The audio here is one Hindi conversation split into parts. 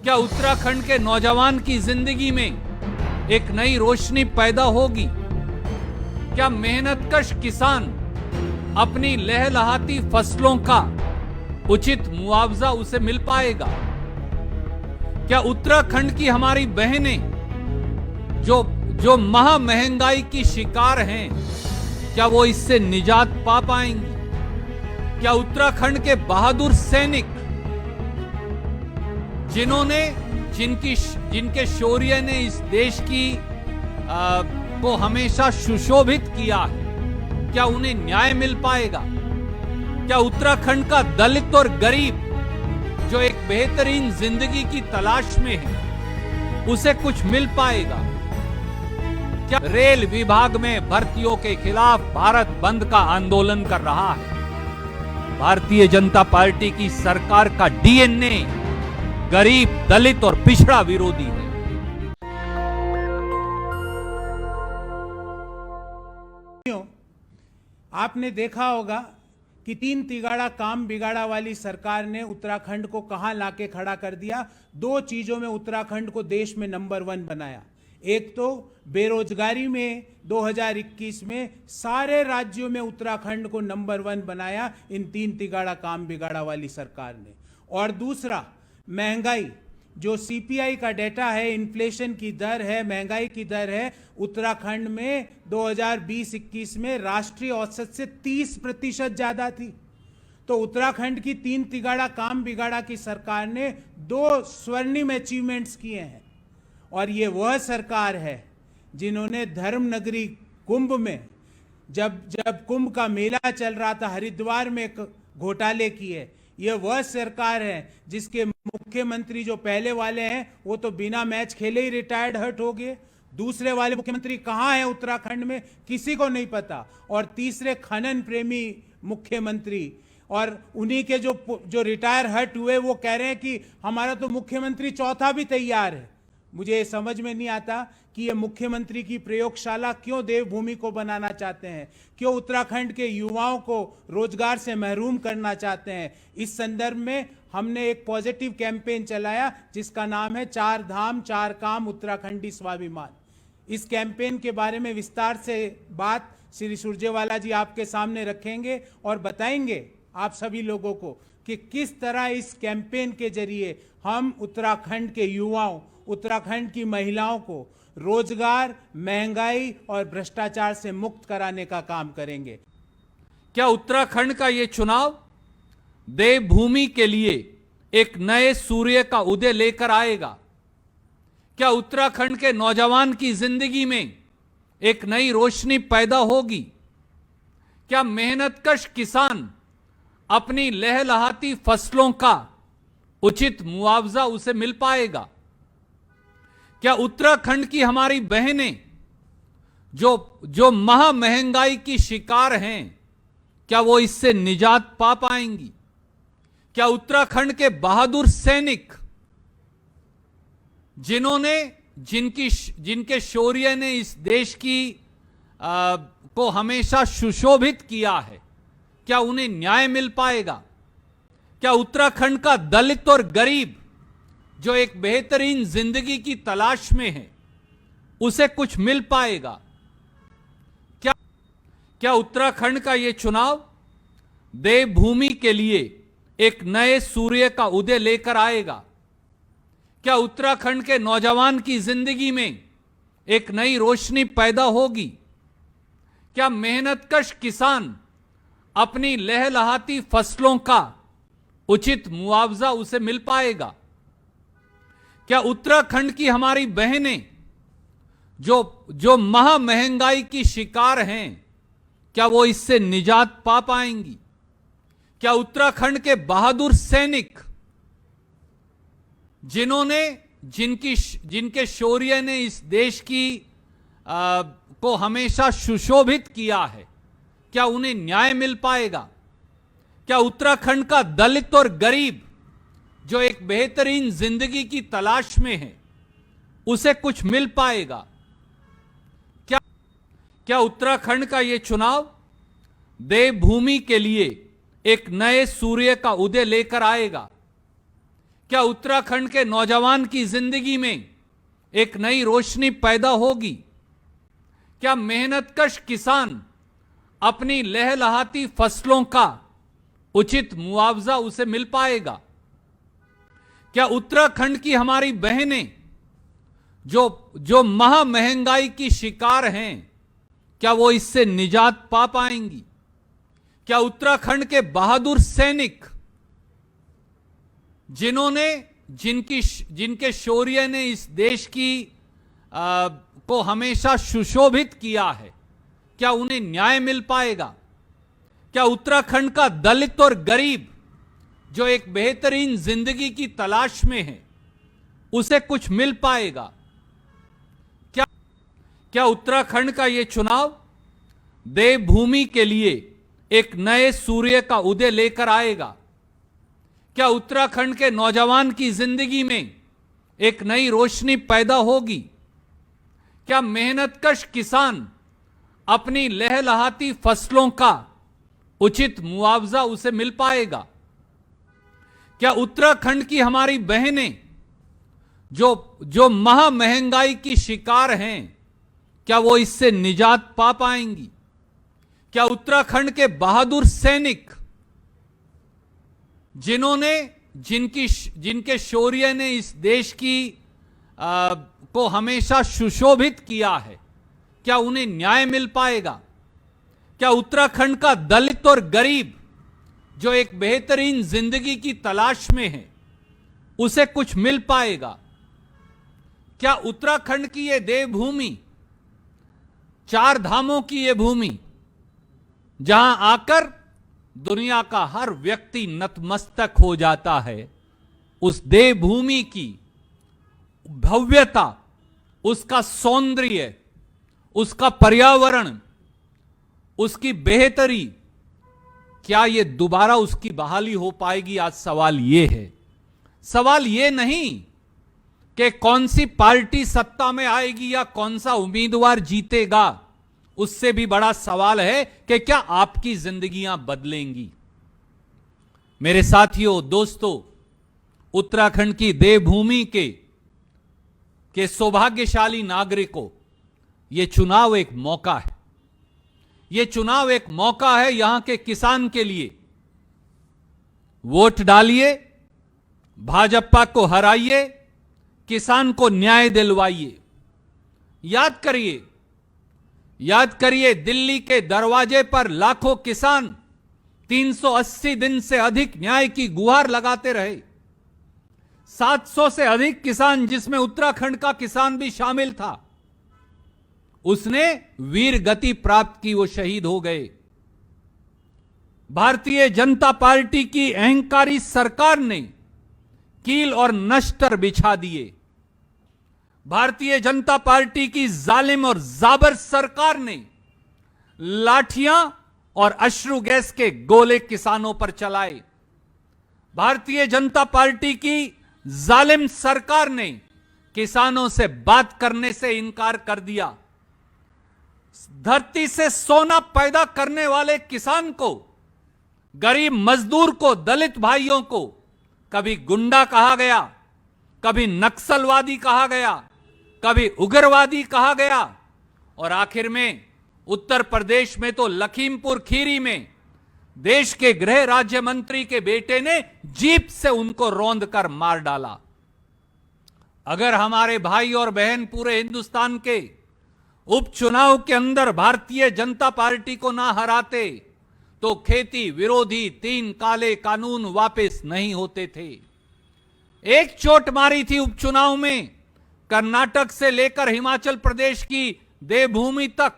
क्या उत्तराखंड के नौजवान की जिंदगी में एक नई रोशनी पैदा होगी? क्या मेहनतकश किसान अपनी लहलहाती फसलों का उचित मुआवजा उसे मिल पाएगा? क्या उत्तराखंड की हमारी बहनें जो महा महंगाई की शिकार हैं, क्या वो इससे निजात पा पाएंगी? क्या उत्तराखंड के बहादुर सैनिक जिनके शौर्य ने इस देश की को हमेशा सुशोभित किया है, क्या उन्हें न्याय मिल पाएगा? क्या उत्तराखंड का दलित और गरीब जो एक बेहतरीन जिंदगी की तलाश में है, उसे कुछ मिल पाएगा? क्या रेल विभाग में भर्तियों के खिलाफ भारत बंद का आंदोलन कर रहा है? भारतीय जनता पार्टी की सरकार का डीएनए गरीब, दलित और पिछड़ा विरोधी है। आपने देखा होगा कि तीन तिगाड़ा काम बिगाड़ा वाली सरकार ने उत्तराखंड को कहां लाके खड़ा कर दिया। दो चीजों में उत्तराखंड को देश में नंबर 1 बनाया। एक तो बेरोजगारी में 2021 में सारे राज्यों में उत्तराखंड को नंबर 1 बनाया इन तीन तिगाड़ा काम बिगाड़ा वाली सरकार ने। और दूसरा, महंगाई, जो सीपीआई का डेटा है, इन्फ्लेशन की दर है, महंगाई की दर है, उत्तराखंड में 2020-21 में राष्ट्रीय औसत से 30% ज्यादा थी। तो उत्तराखंड की तीन तिगाड़ा काम बिगाड़ा की सरकार ने 2 स्वर्णिम अचीवमेंट्स किए हैं। और ये वह सरकार है जिन्होंने धर्म नगरी कुंभ में, जब कुंभ का मेला चल रहा था, हरिद्वार में घोटाले किए। यह वह सरकार है जिसके मुख्यमंत्री जो पहले वाले हैं वो तो बिना मैच खेले ही रिटायर्ड हर्ट हो गए। दूसरे वाले मुख्यमंत्री कहां हैं उत्तराखंड में, किसी को नहीं पता। और तीसरे खनन प्रेमी मुख्यमंत्री, और उन्हीं के जो रिटायर हर्ट हुए वो कह रहे हैं कि हमारा तो मुख्यमंत्री चौथा भी तैयार है। मुझे ये समझ में नहीं आता कि ये मुख्यमंत्री की प्रयोगशाला क्यों देवभूमि को बनाना चाहते हैं, क्यों उत्तराखंड के युवाओं को रोजगार से महरूम करना चाहते हैं। इस संदर्भ में हमने एक पॉजिटिव कैंपेन चलाया जिसका नाम है 4 धाम 4 काम उत्तराखंडी स्वाभिमान। इस कैंपेन के बारे में विस्तार से बात श्री सुरजेवाला जी आपके सामने रखेंगे और बताएंगे आप सभी लोगों को कि किस तरह इस कैंपेन के जरिए हम उत्तराखंड के युवाओं, उत्तराखंड की महिलाओं को रोजगार, महंगाई और भ्रष्टाचार से मुक्त कराने का काम करेंगे। क्या उत्तराखंड का यह चुनाव देवभूमि के लिए एक नए सूर्य का उदय लेकर आएगा? क्या उत्तराखंड के नौजवान की जिंदगी में एक नई रोशनी पैदा होगी? क्या मेहनतकश किसान अपनी लहलहाती फसलों का उचित मुआवजा उसे मिल पाएगा? क्या उत्तराखंड की हमारी बहनें जो महा महंगाई की शिकार हैं, क्या वो इससे निजात पा पाएंगी? क्या उत्तराखंड के बहादुर सैनिक जिनके शौर्य ने इस देश की को हमेशा सुशोभित किया है, क्या उन्हें न्याय मिल पाएगा? क्या उत्तराखंड का दलित और गरीब जो एक बेहतरीन जिंदगी की तलाश में है, उसे कुछ मिल पाएगा? क्या उत्तराखंड का यह चुनाव देवभूमि के लिए एक नए सूर्य का उदय लेकर आएगा? क्या उत्तराखंड के नौजवान की जिंदगी में एक नई रोशनी पैदा होगी? क्या मेहनतकश किसान अपनी लहलहाती फसलों का उचित मुआवजा उसे मिल पाएगा? क्या उत्तराखंड की हमारी बहनें जो महा महंगाई की शिकार हैं, क्या वो इससे निजात पा पाएंगी? क्या उत्तराखंड के बहादुर सैनिक जिनके शौर्य ने इस देश की को हमेशा सुशोभित किया है, क्या उन्हें न्याय मिल पाएगा? क्या उत्तराखंड का दलित और गरीब जो एक बेहतरीन जिंदगी की तलाश में है, उसे कुछ मिल पाएगा? क्या उत्तराखंड का यह चुनाव देवभूमि के लिए एक नए सूर्य का उदय लेकर आएगा? क्या उत्तराखंड के नौजवान की जिंदगी में एक नई रोशनी पैदा होगी? क्या मेहनतकश किसान अपनी लहलहाती फसलों का उचित मुआवजा उसे मिल पाएगा? क्या उत्तराखंड की हमारी बहनें जो महा महंगाई की शिकार हैं, क्या वो इससे निजात पा पाएंगी? क्या उत्तराखंड के बहादुर सैनिक जिनके शौर्य ने इस देश की को हमेशा सुशोभित किया है, क्या उन्हें न्याय मिल पाएगा? क्या उत्तराखंड का दलित और गरीब जो एक बेहतरीन जिंदगी की तलाश में है, उसे कुछ मिल पाएगा? क्या उत्तराखंड का यह चुनाव देवभूमि के लिए एक नए सूर्य का उदय लेकर आएगा? क्या उत्तराखंड के नौजवान की जिंदगी में एक नई रोशनी पैदा होगी? क्या मेहनतकश किसान अपनी लहलहाती फसलों का उचित मुआवजा उसे मिल पाएगा? क्या उत्तराखंड की हमारी बहनें जो महा महंगाई की शिकार हैं, क्या वो इससे निजात पा पाएंगी? क्या उत्तराखंड के बहादुर सैनिक जिनके शौर्य ने इस देश की को हमेशा सुशोभित किया है, क्या उन्हें न्याय मिल पाएगा? क्या उत्तराखंड का दलित और गरीब जो एक बेहतरीन जिंदगी की तलाश में है, उसे कुछ मिल पाएगा? क्या उत्तराखंड की यह देवभूमि, चार धामों की यह भूमि, जहां आकर दुनिया का हर व्यक्ति नतमस्तक हो जाता है, उस देवभूमि की भव्यता, उसका सौंदर्य, उसका पर्यावरण, उसकी बेहतरी, क्या ये दोबारा उसकी बहाली हो पाएगी? आज सवाल ये है। सवाल ये नहीं कि कौन सी पार्टी सत्ता में आएगी या कौन सा उम्मीदवार जीतेगा, उससे भी बड़ा सवाल है कि क्या आपकी जिंदगियां बदलेंगी? मेरे साथियों, दोस्तों, उत्तराखंड की देवभूमि के सौभाग्यशाली नागरिकों, यह चुनाव एक मौका है। यह चुनाव एक मौका है यहां के किसान के लिए। वोट डालिए, भाजपा को हराइए, किसान को न्याय दिलवाइए। याद करिए दिल्ली के दरवाजे पर लाखों किसान 380 दिन से अधिक न्याय की गुहार लगाते रहे। 700 से अधिक किसान, जिसमें उत्तराखंड का किसान भी शामिल था, उसने वीर गति प्राप्त की, वो शहीद हो गए। भारतीय जनता पार्टी की अहंकारी सरकार ने कील और नश्तर बिछा दिए। भारतीय जनता पार्टी की जालिम और जाबर सरकार ने लाठियां और अश्रु गैस के गोले किसानों पर चलाए। भारतीय जनता पार्टी की जालिम सरकार ने किसानों से बात करने से इनकार कर दिया। धरती से सोना पैदा करने वाले किसान को, गरीब मजदूर को, दलित भाइयों को कभी गुंडा कहा गया, कभी नक्सलवादी कहा गया, कभी उग्रवादी कहा गया, और आखिर में उत्तर प्रदेश में तो लखीमपुर खीरी में देश के गृह राज्य मंत्री के बेटे ने जीप से उनको रौंद कर मार डाला। अगर हमारे भाई और बहन पूरे हिंदुस्तान के उपचुनाव के अंदर भारतीय जनता पार्टी को ना हराते तो खेती विरोधी 3 काले कानून वापस नहीं होते थे। एक चोट मारी थी उपचुनाव में, कर्नाटक से लेकर हिमाचल प्रदेश की देवभूमि तक।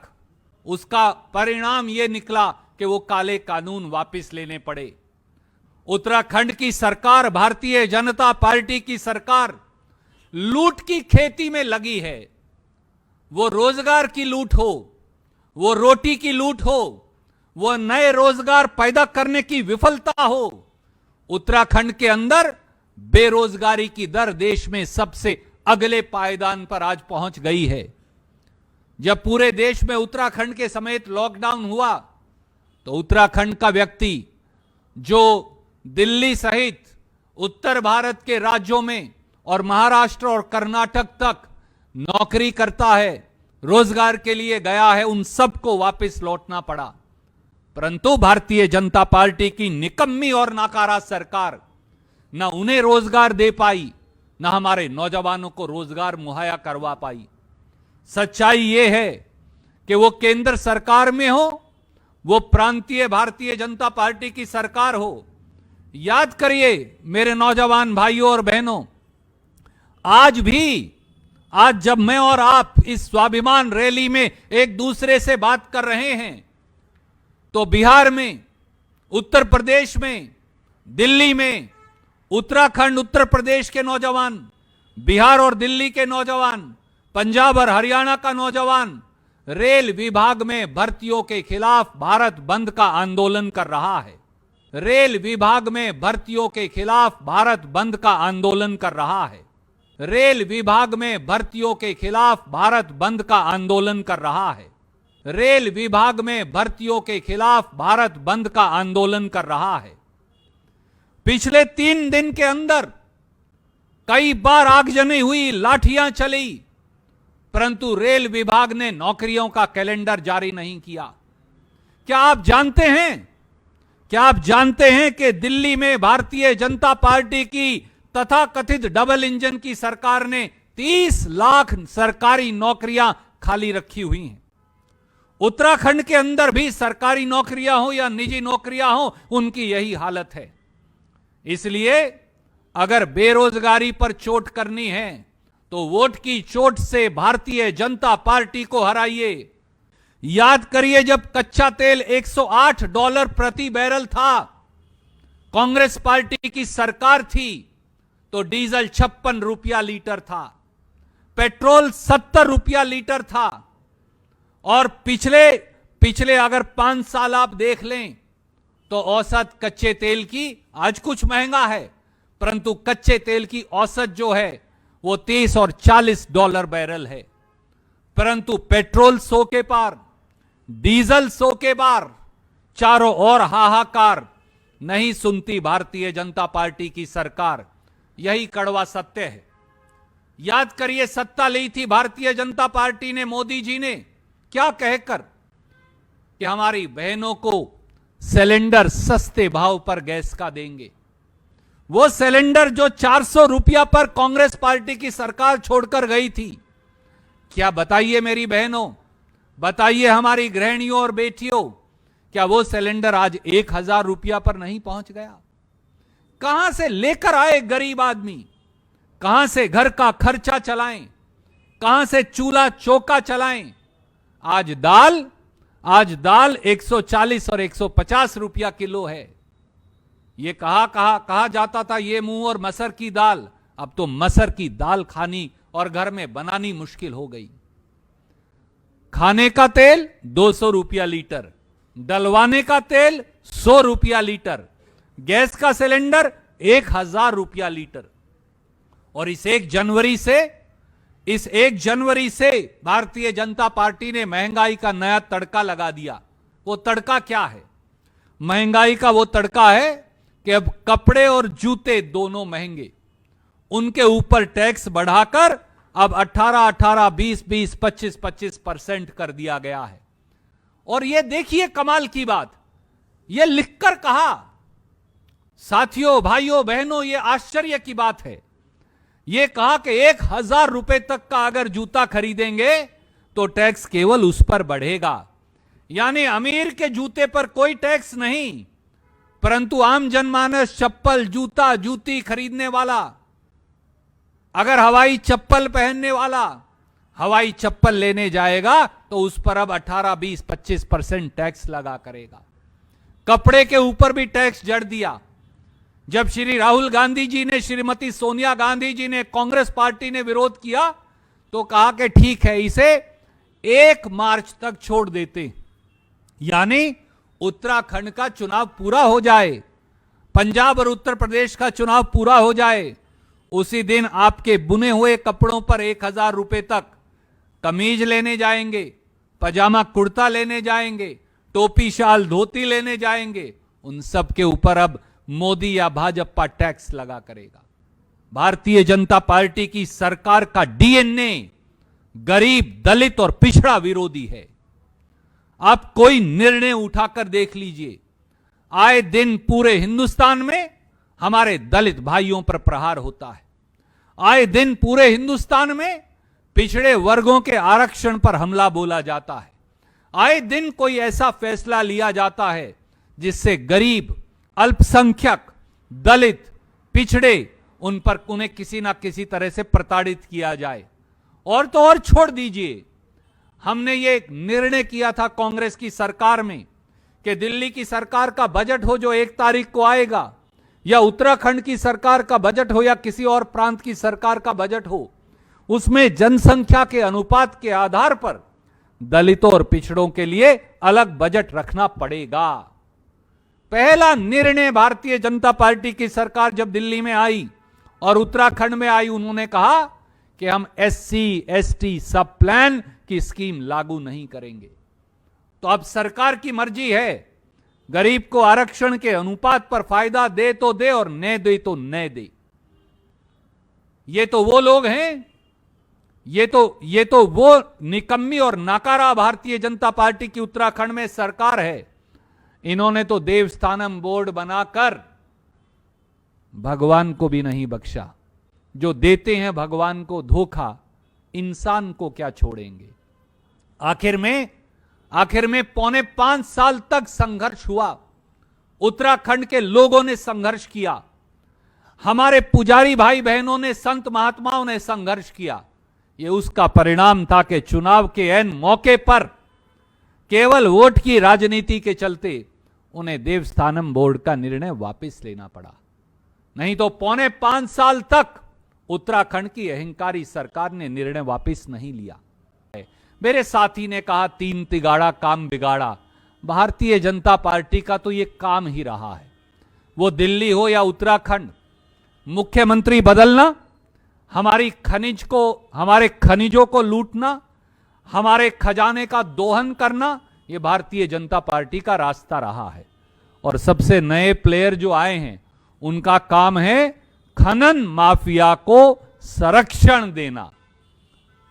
उसका परिणाम यह निकला कि वो काले कानून वापस लेने पड़े। उत्तराखंड की सरकार, भारतीय जनता पार्टी की सरकार लूट की खेती में लगी है। वो रोजगार की लूट हो, वो रोटी की लूट हो, वो नए रोजगार पैदा करने की विफलता हो। उत्तराखंड के अंदर बेरोजगारी की दर देश में सबसे अगले पायदान पर आज पहुंच गई है। जब पूरे देश में उत्तराखंड के समेत लॉकडाउन हुआ तो उत्तराखंड का व्यक्ति जो दिल्ली सहित उत्तर भारत के राज्यों में और महाराष्ट्र और कर्नाटक तक नौकरी करता है, रोजगार के लिए गया है, उन सबको वापस लौटना पड़ा। परंतु भारतीय जनता पार्टी की निकम्मी और नाकारा सरकार न उन्हें रोजगार दे पाई, न हमारे नौजवानों को रोजगार मुहैया करवा पाई। सच्चाई यह है कि वो केंद्र सरकार में हो, वो प्रांतीय भारतीय जनता पार्टी की सरकार हो, याद करिए मेरे नौजवान भाइयों और बहनों, आज जब मैं और आप इस स्वाभिमान रैली में एक दूसरे से बात कर रहे हैं, तो बिहार में, उत्तर प्रदेश में, दिल्ली में, उत्तराखंड उत्तर प्रदेश के नौजवान, बिहार और दिल्ली के नौजवान, पंजाब और हरियाणा का नौजवान रेल विभाग में भर्तियों के खिलाफ भारत बंद का आंदोलन कर रहा है। रेल विभाग में भर्तियों के खिलाफ भारत बंद का आंदोलन कर रहा है। रेल विभाग में भर्तियों के खिलाफ भारत बंद का आंदोलन कर रहा है। रेल विभाग में भर्तियों के खिलाफ भारत बंद का आंदोलन कर रहा है। पिछले 3 दिन के अंदर कई बार आगजनी हुई, लाठियां चली, परंतु रेल विभाग ने नौकरियों का कैलेंडर जारी नहीं किया। क्या आप जानते हैं कि दिल्ली में भारतीय जनता पार्टी की तथाकथित डबल इंजन की सरकार ने 30 लाख सरकारी नौकरियां खाली रखी हुई हैं। उत्तराखंड के अंदर भी सरकारी नौकरियां हो या निजी नौकरियां हो, उनकी यही हालत है। इसलिए अगर बेरोजगारी पर चोट करनी है तो वोट की चोट से भारतीय जनता पार्टी को हराइए। याद करिए, जब कच्चा तेल $108 प्रति बैरल था, कांग्रेस पार्टी की सरकार थी, तो डीजल 56 रुपया लीटर था, पेट्रोल 70 रुपया लीटर था। और पिछले अगर 5 साल आप देख लें तो औसत कच्चे तेल की, आज कुछ महंगा है, परंतु कच्चे तेल की औसत जो है वो $30 और $40 बैरल है। परंतु पेट्रोल 100 के पार, डीजल 100 के पार, चारों ओर हाहाकार। नहीं सुनती भारतीय जनता पार्टी की सरकार, यही कड़वा सत्य है। याद करिए, सत्ता ली थी भारतीय जनता पार्टी ने, मोदी जी ने, क्या कहकर कि हमारी बहनों को सिलेंडर सस्ते भाव पर गैस का देंगे। वो सिलेंडर जो 400 रुपया पर कांग्रेस पार्टी की सरकार छोड़कर गई थी, क्या बताइए मेरी बहनों, बताइए हमारी गृहिणियों और बेटियों, क्या वो सिलेंडर आज 1000 रुपया पर नहीं पहुंच गया? कहां से लेकर आए गरीब आदमी, कहां से घर का खर्चा चलाएं, कहां से चूल्हा चौका चलाएं? आज दाल 140 और 150 रुपया किलो है। ये कहा जाता था ये मुंह और मसर की दाल, अब तो मसर की दाल खानी और घर में बनानी मुश्किल हो गई। खाने का तेल 200 रुपया लीटर, डलवाने का तेल 100 रुपया लीटर, गैस का सिलेंडर 1000 रुपया लीटर। और इस 1 जनवरी से भारतीय जनता पार्टी ने महंगाई का नया तड़का लगा दिया। वो तड़का क्या है? महंगाई का वो तड़का है कि अब कपड़े और जूते दोनों महंगे, उनके ऊपर टैक्स बढ़ाकर अब 18, 20, 25% कर दिया गया है। और ये देखिए कमाल की बात, ये लिखकर कहा, साथियों, भाइयों, बहनों, ये आश्चर्य की बात है। ये कहा कि 1000 रुपए तक का अगर जूता खरीदेंगे तो टैक्स केवल उस पर बढ़ेगा। यानी अमीर के जूते पर कोई टैक्स नहीं, परंतु आम जनमानस, चप्पल, जूता, जूती खरीदने वाला, अगर हवाई चप्पल पहनने वाला हवाई चप्पल लेने जाएगा तो उस पर अब 18, 20, 25% टैक्स लगा करेगा। कपड़े के ऊपर भी टैक्स जड़ दिया। जब श्री राहुल गांधी जी ने, श्रीमती सोनिया गांधी जी ने, कांग्रेस पार्टी ने विरोध किया तो कहा कि ठीक है, इसे 1 मार्च तक छोड़ देते, यानी उत्तराखंड का चुनाव पूरा हो जाए, पंजाब और उत्तर प्रदेश का चुनाव पूरा हो जाए, उसी दिन आपके बुने हुए कपड़ों पर 1000 रुपए तक कमीज लेने जाएंगे, पजामा कुर्ता लेने जाएंगे, टोपी शाल धोती लेने जाएंगे, उन सब के ऊपर अब मोदी या भाजपा टैक्स लगा करेगा। भारतीय जनता पार्टी की सरकार का डीएनए गरीब, दलित और पिछड़ा विरोधी है। आप कोई निर्णय उठाकर देख लीजिए, आए दिन पूरे हिंदुस्तान में हमारे दलित भाइयों पर प्रहार होता है। आए दिन पूरे हिंदुस्तान में पिछड़े वर्गों के आरक्षण पर हमला बोला जाता है। आए दिन कोई ऐसा फैसला लिया जाता है जिससे गरीब, अल्पसंख्यक, दलित, पिछड़े उन्हें किसी ना किसी तरह से प्रताड़ित किया जाए। और तो और छोड़ दीजिए, हमने ये एक निर्णय किया था कांग्रेस की सरकार में कि दिल्ली की सरकार का बजट हो जो 1 तारीख को आएगा, या उत्तराखंड की सरकार का बजट हो, या किसी और प्रांत की सरकार का बजट हो, उसमें जनसंख्या के अनुपात के आधार पर दलितों और पिछड़ों के लिए अलग बजट रखना पड़ेगा। पहला निर्णय भारतीय जनता पार्टी की सरकार जब दिल्ली में आई और उत्तराखंड में आई, उन्होंने कहा कि हम SC, ST सब प्लान की स्कीम लागू नहीं करेंगे। तो अब सरकार की मर्जी है, गरीब को आरक्षण के अनुपात पर फायदा दे तो दे और न दे तो न दे। ये तो वो लोग हैं, ये तो वो निकम्मी और नाकारा भारतीय जनता पार्टी की उत्तराखंड में सरकार है। इन्होंने तो देवस्थानम बोर्ड बनाकर भगवान को भी नहीं बख्शा। जो देते हैं भगवान को धोखा, इंसान को क्या छोड़ेंगे। आखिर में 4.25 साल तक संघर्ष हुआ। उत्तराखंड के लोगों ने संघर्ष किया, हमारे पुजारी भाई बहनों ने, संत महात्माओं ने संघर्ष किया। यह उसका परिणाम था कि चुनाव के ऐन मौके पर केवल वोट की राजनीति के चलते उन्हें देवस्थानम बोर्ड का निर्णय वापस लेना पड़ा। नहीं तो 4.25 साल तक उत्तराखंड की अहंकारी सरकार ने निर्णय वापस नहीं लिया। मेरे साथी ने कहा 3 तिगाड़ा काम बिगाड़ा। भारतीय जनता पार्टी का तो यह काम ही रहा है। वो दिल्ली हो या उत्तराखंड, मुख्यमंत्री बदलना, हमारे खनिजों को लूटना, हमारे खजाने का दोहन करना, यह भारतीय जनता पार्टी का रास्ता रहा है। और सबसे नए प्लेयर जो आए हैं, उनका काम है खनन माफिया को संरक्षण देना।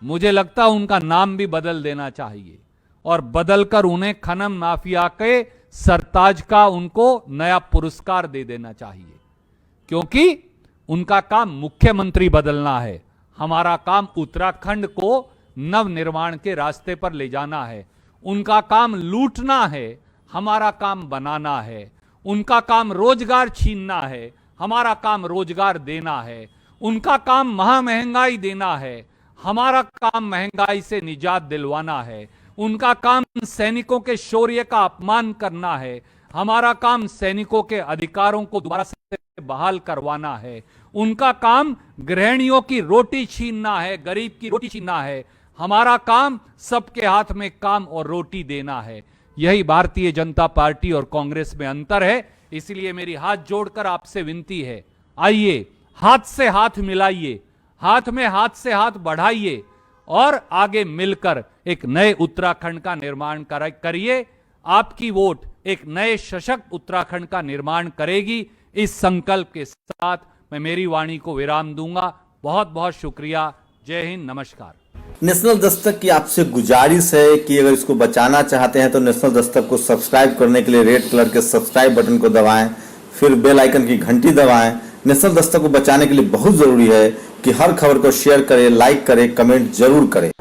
मुझे लगता है उनका नाम भी बदल देना चाहिए और बदलकर उन्हें खनन माफिया के सरताज का उनको नया पुरस्कार दे देना चाहिए, क्योंकि उनका काम मुख्यमंत्री बदलना है। हमारा काम उत्तराखंड को नवनिर्माण के रास्ते पर ले जाना है। उनका काम लूटना है, हमारा काम बनाना है। उनका काम रोजगार छीनना है, हमारा काम रोजगार देना है। उनका काम महामहंगाई देना है, हमारा काम महंगाई से निजात दिलवाना है। उनका काम सैनिकों के शौर्य का अपमान करना है, हमारा काम सैनिकों के अधिकारों को दोबारा से बहाल करवाना है। उनका काम गृहिणियों की रोटी छीनना है, गरीब की रोटी छीनना है, हमारा काम सबके हाथ में काम और रोटी देना है। यही भारतीय जनता पार्टी और कांग्रेस में अंतर है। इसलिए मेरी हाथ जोड़कर आपसे विनती है, आइए हाथ से हाथ मिलाइए, हाथ में हाथ से हाथ बढ़ाइए और आगे मिलकर एक नए उत्तराखंड का निर्माण करिए। आपकी वोट एक नए सशक्त उत्तराखंड का निर्माण करेगी। इस संकल्प के साथ मैं मेरी वाणी को विराम दूंगा। बहुत बहुत शुक्रिया। जय हिंद, नमस्कार। नेशनल दस्तक की आपसे गुजारिश है कि अगर इसको बचाना चाहते हैं तो नेशनल दस्तक को सब्सक्राइब करने के लिए रेड कलर के सब्सक्राइब बटन को दबाएं, फिर बेल आइकन की घंटी दबाएं। नेशनल दस्तक को बचाने के लिए बहुत जरूरी है कि हर खबर को शेयर करें, लाइक करें, कमेंट जरूर करें।